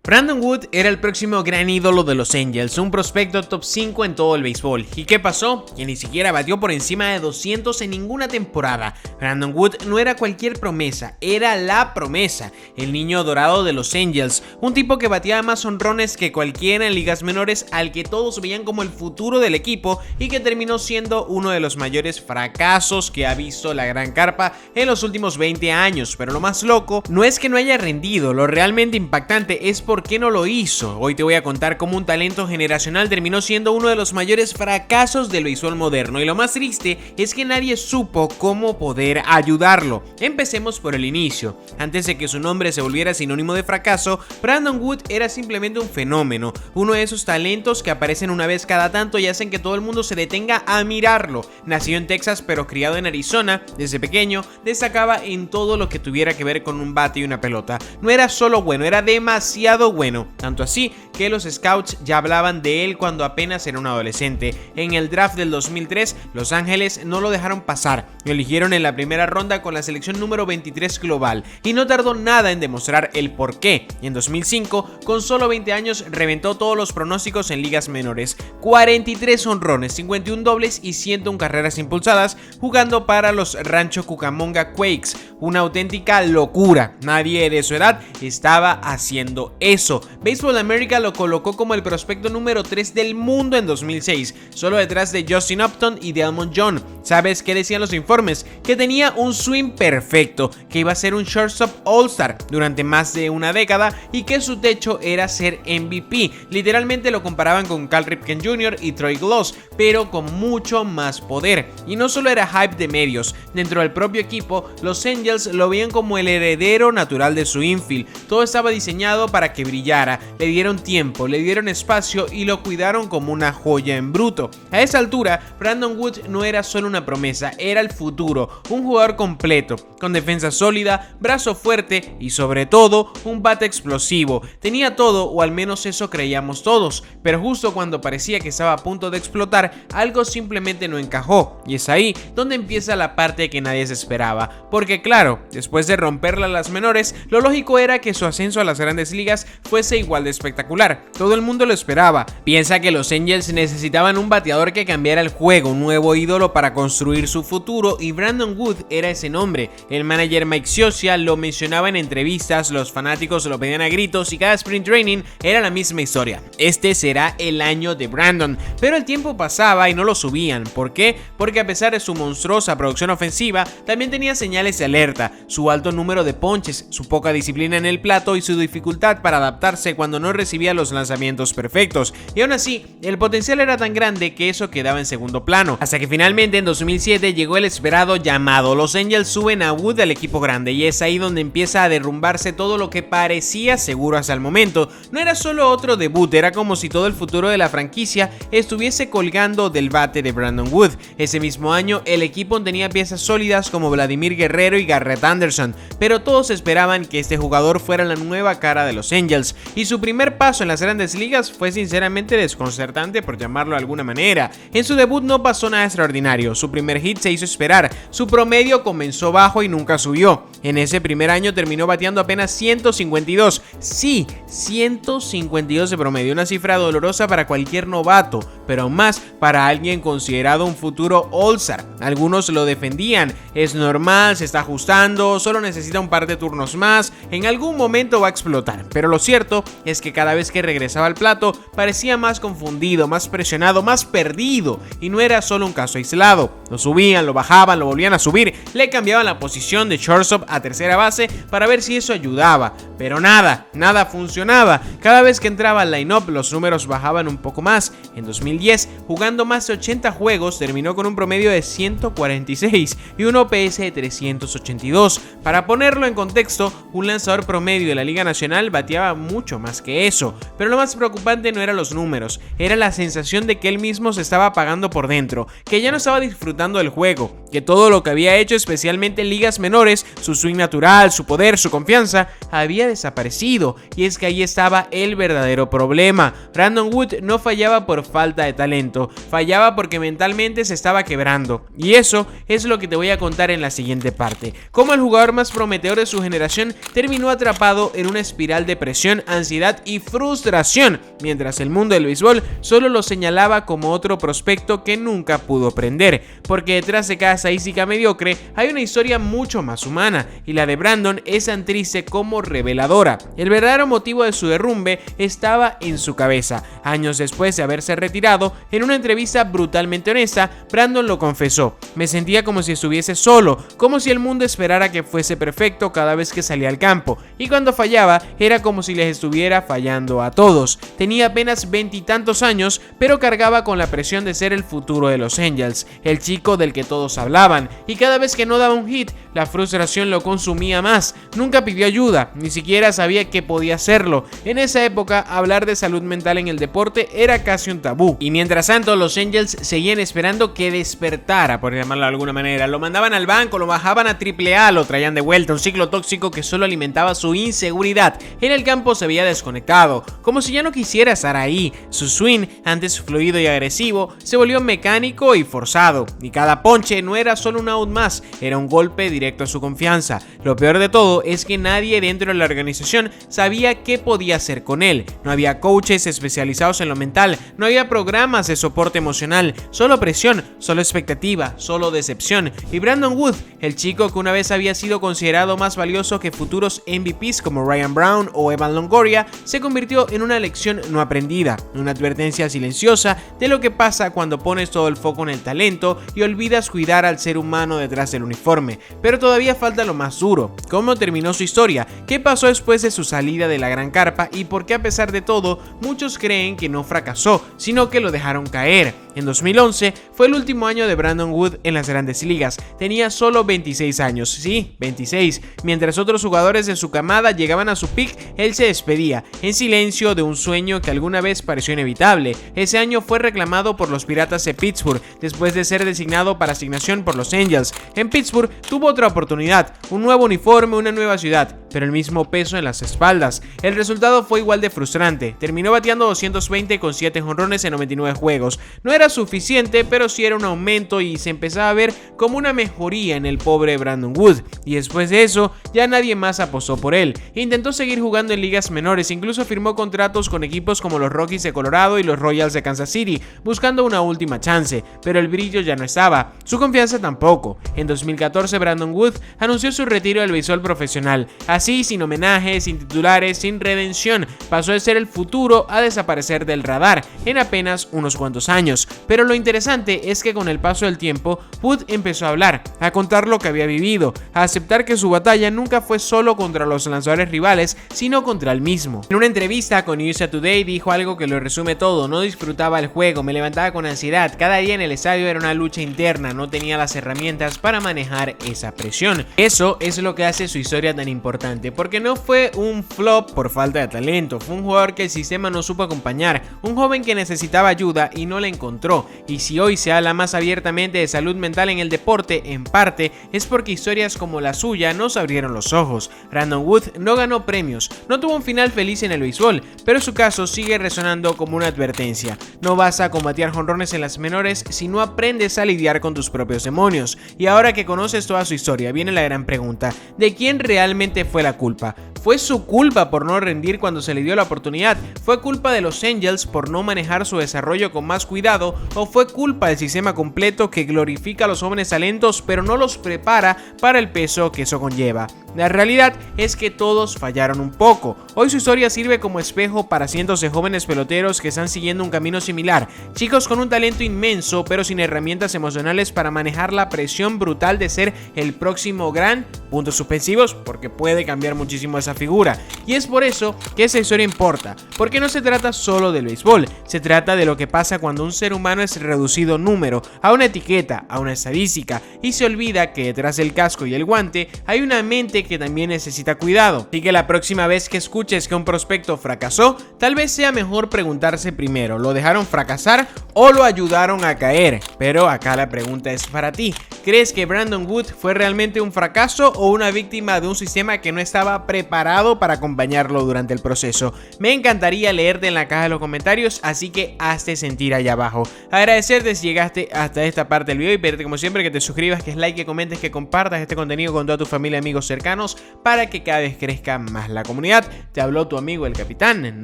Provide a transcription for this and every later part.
Brandon Wood era el próximo gran ídolo de los Angels, un prospecto top 5 en todo el béisbol. ¿Y qué pasó? Que ni siquiera batió por encima de 200 en ninguna temporada. Brandon Wood no era cualquier promesa, era la promesa, el niño dorado de los Angels, un tipo que batía más honrones que cualquiera en ligas menores, al que todos veían como el futuro del equipo y que terminó siendo uno de los mayores fracasos que ha visto la Gran Carpa en los últimos 20 años. Pero lo más loco no es que no haya rendido, lo realmente impactante es ¿por qué no lo hizo? Hoy te voy a contar cómo un talento generacional terminó siendo uno de los mayores fracasos del béisbol moderno, y lo más triste es que nadie supo cómo poder ayudarlo. Empecemos por el inicio. Antes de que su nombre se volviera sinónimo de fracaso, Brandon Wood era simplemente un fenómeno, uno de esos talentos que aparecen una vez cada tanto y hacen que todo el mundo se detenga a mirarlo. Nacido en Texas pero criado en Arizona, desde pequeño destacaba en todo lo que tuviera que ver con un bate y una pelota. No era solo bueno, era demasiado bueno, tanto así que los scouts ya hablaban de él cuando apenas era un adolescente. En el draft del 2003, Los Ángeles no lo dejaron pasar, lo eligieron en la primera ronda con la selección número 23 global y no tardó nada en demostrar el porqué. En 2005, con solo 20 años, reventó todos los pronósticos en ligas menores: 43 honrones, 51 dobles y 101 carreras impulsadas, jugando para los Rancho Cucamonga Quakes. Una auténtica locura, nadie de su edad estaba haciendo eso. Baseball America lo colocó como el prospecto número 3 del mundo en 2006, solo detrás de Justin Upton y Delmon John. ¿Sabes qué decían los informes? Que tenía un swing perfecto, que iba a ser un shortstop all-star durante más de una década y que su techo era ser MVP. Literalmente lo comparaban con Cal Ripken Jr. y Troy Glaus, pero con mucho más poder. Y no solo era hype de medios, dentro del propio equipo, los Angels lo veían como el heredero natural de su infield. Todo estaba diseñado para que brillara, le dieron tiempo, le dieron espacio y lo cuidaron como una joya en bruto. A esa altura, Brandon Wood no era solo una promesa, era el futuro, un jugador completo, con defensa sólida, brazo fuerte y sobre todo un bate explosivo. Tenía todo, o al menos eso creíamos todos, pero justo cuando parecía que estaba a punto de explotar, algo simplemente no encajó, y es ahí donde empieza la parte que nadie se esperaba, porque claro, después de romperla a las menores, lo lógico era que su ascenso a las grandes ligas fuese igual de espectacular. Todo el mundo lo esperaba. Piensa que los Angels necesitaban un bateador que cambiara el juego, un nuevo ídolo para construir su futuro, y Brandon Wood era ese nombre. El manager Mike Scioscia lo mencionaba en entrevistas, los fanáticos lo pedían a gritos y cada sprint training era la misma historia: este será el año de Brandon. Pero el tiempo pasaba y no lo subían. ¿Por qué? Porque a pesar de su monstruosa producción ofensiva, también tenía señales de alerta: su alto número de ponches, su poca disciplina en el plato y su dificultad para adaptarse cuando no recibía los lanzamientos perfectos. Y aún así, el potencial era tan grande que eso quedaba en segundo plano, hasta que finalmente en 2007 llegó el esperado llamado. Los Angels suben a Wood al equipo grande y es ahí donde empieza a derrumbarse todo lo que parecía seguro hasta el momento. No era solo otro debut, era como si todo el futuro de la franquicia estuviese colgando del bate de Brandon Wood. Ese mismo año el equipo tenía piezas sólidas como Vladimir Guerrero y Garrett Anderson, pero todos esperaban que este jugador fuera la nueva cara de los Angels, y su primer paso en las grandes ligas fue sinceramente desconcertante, por llamarlo de alguna manera. En su debut no pasó nada extraordinario, su primer hit se hizo esperar, su promedio comenzó bajo y nunca subió. En ese primer año terminó bateando apenas 152, sí, 152 de promedio, una cifra dolorosa para cualquier novato, pero aún más para alguien considerado un futuro All-Star. Algunos lo defendían: es normal, se está ajustando, solo necesita un par de turnos más, en algún momento va a explotar. Pero lo cierto es que cada vez que regresaba al plato parecía más confundido, más presionado, más perdido, y no era solo un caso aislado. Lo subían, lo bajaban, lo volvían a subir, le cambiaban la posición de shortstop a tercera base para ver si eso ayudaba, pero nada funcionaba. Cada vez que entraba al line-up los números bajaban un poco más. En 2010, jugando más de 80 juegos, terminó con un promedio de 146 y un OPS de 382. Para ponerlo en contexto, un lanzador promedio de la Liga Nacional bateaba mucho más que eso. Pero lo más preocupante no eran los números, era la sensación de que él mismo se estaba apagando por dentro, que ya no estaba disfrutando del juego, que todo lo que había hecho, especialmente en ligas menores, su swing natural, su poder, su confianza, había desaparecido. Y es que ahí estaba el verdadero problema. Brandon Wood no fallaba por falta de talento, fallaba porque mentalmente se estaba quebrando. Y eso es lo que te voy a contar en la siguiente parte: cómo el jugador más prometedor de su generación terminó atrapado en una espiral depresiva depresión, ansiedad y frustración, mientras el mundo del béisbol solo lo señalaba como otro prospecto que nunca pudo prender, porque detrás de cada estadística mediocre hay una historia mucho más humana, y la de Brandon es tan triste como reveladora. El verdadero motivo de su derrumbe estaba en su cabeza. Años después de haberse retirado, en una entrevista brutalmente honesta, Brandon lo confesó: me sentía como si estuviese solo, como si el mundo esperara que fuese perfecto cada vez que salía al campo, y cuando fallaba era como si les estuviera fallando a todos. Tenía apenas 20 y tantos años, pero cargaba con la presión de ser el futuro de los Angels, el chico del que todos hablaban, y cada vez que no daba un hit, la frustración lo consumía más. Nunca pidió ayuda, ni siquiera sabía que podía hacerlo. En esa época, hablar de salud mental en el deporte era casi un tabú, y mientras tanto los Angels seguían esperando que despertara, por llamarlo de alguna manera. Lo mandaban al banco, lo bajaban a AAA, lo traían de vuelta, un ciclo tóxico que solo alimentaba su inseguridad. En el campo se veía desconectado, como si ya no quisiera estar ahí. Su swing, antes fluido y agresivo, se volvió mecánico y forzado, y cada ponche no era solo un out más, era un golpe directo a su confianza. Lo peor de todo es que nadie dentro de la organización sabía qué podía hacer con él. No había coaches especializados en lo mental, no había programas de soporte emocional, solo presión, solo expectativa, solo decepción. Y Brandon Wood, el chico que una vez había sido considerado más valioso que futuros MVPs como Ryan Brown o Evan Longoria, se convirtió en una lección no aprendida, una advertencia silenciosa de lo que pasa cuando pones todo el foco en el talento y olvidas cuidar al ser humano detrás del uniforme. Pero todavía falta lo más duro: ¿cómo terminó su historia? ¿Qué pasó después de su salida de la gran carpa? ¿Y por qué, a pesar de todo, muchos creen que no fracasó, sino que lo dejaron caer? En 2011 fue el último año de Brandon Wood en las grandes ligas. Tenía solo 26 años, sí, 26. Mientras otros jugadores de su camada llegaban a su peak, él se despedía, en silencio, de un sueño que alguna vez pareció inevitable. Ese año fue reclamado por los Piratas de Pittsburgh, después de ser designado para asignación por los Angels. En Pittsburgh tuvo otra oportunidad, un nuevo uniforme, una nueva ciudad, pero el mismo peso en las espaldas. El resultado fue igual de frustrante. Terminó bateando 220 con 7 jonrones en 99 juegos. No era suficiente, pero sí era un aumento y se empezaba a ver como una mejoría en el pobre Brandon Wood. Y después de eso, ya nadie más apostó por él. Intentó seguir jugando en ligas menores, incluso firmó contratos con equipos como los Rockies de Colorado y los Royals de Kansas City, buscando una última chance, pero el brillo ya no estaba, su confianza tampoco. En 2014, Brandon Wood anunció su retiro del béisbol profesional. Así, sin homenajes, sin titulares, sin redención, pasó de ser el futuro a desaparecer del radar en apenas unos cuantos años. Pero lo interesante es que con el paso del tiempo, Wood empezó a hablar, a contar lo que había vivido, a aceptar que su batalla nunca fue solo contra los lanzadores rivales, sino contra él mismo. En una entrevista con USA Today dijo algo que lo resume todo: no disfrutaba el juego, me levantaba con ansiedad, cada día en el estadio era una lucha interna, no tenía las herramientas para manejar esa presión. Eso es lo que hace su historia tan importante, porque no fue un flop por falta de talento, fue un jugador que el sistema no supo acompañar, un joven que necesitaba ayuda y no la encontró. Y si hoy se habla más abiertamente de salud mental en el deporte, en parte es porque historias como la suya nos abrieron los ojos. Brandon Wood no ganó premios, no tuvo un final feliz en el béisbol, pero su caso sigue resonando como una advertencia. No vas a combatir jonrones en las menores si no aprendes a lidiar con tus propios demonios. Y ahora que conoces toda su historia, viene la gran pregunta: ¿de quién realmente fue la culpa? ¿Fue su culpa por no rendir cuando se le dio la oportunidad? ¿Fue culpa de los Angels por no manejar su desarrollo con más cuidado? ¿O fue culpa del sistema completo que glorifica a los jóvenes talentos pero no los prepara para el peso que eso conlleva? La realidad es que todos fallaron un poco. Hoy su historia sirve como espejo para cientos de jóvenes peloteros que están siguiendo un camino similar. Chicos con un talento inmenso pero sin herramientas emocionales para manejar la presión brutal de ser el próximo gran, puntos suspensivos, porque puede cambiar muchísimo esa figura. Y es por eso que esa historia importa, porque no se trata solo del béisbol, se trata de lo que pasa cuando un ser humano es reducido número, a una etiqueta, a una estadística, y se olvida que detrás del casco y el guante hay una mente que también necesita cuidado. Y que la próxima vez que escuches que un prospecto fracasó, tal vez sea mejor preguntarse primero: ¿lo dejaron fracasar o lo ayudaron a caer? Pero acá la pregunta es para ti: ¿crees que Brandon Wood fue realmente un fracaso o una víctima de un sistema que no estaba preparado para acompañarlo durante el proceso. Me encantaría leerte en la caja de los comentarios, así que hazte sentir allá abajo. Agradecerte si llegaste hasta esta parte del video y pedirte como siempre que te suscribas, que es like, que comentes, que compartas este contenido con toda tu familia y amigos cercanos para que cada vez crezca más la comunidad. Te habló tu amigo el Capitán.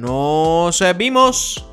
Nos vimos.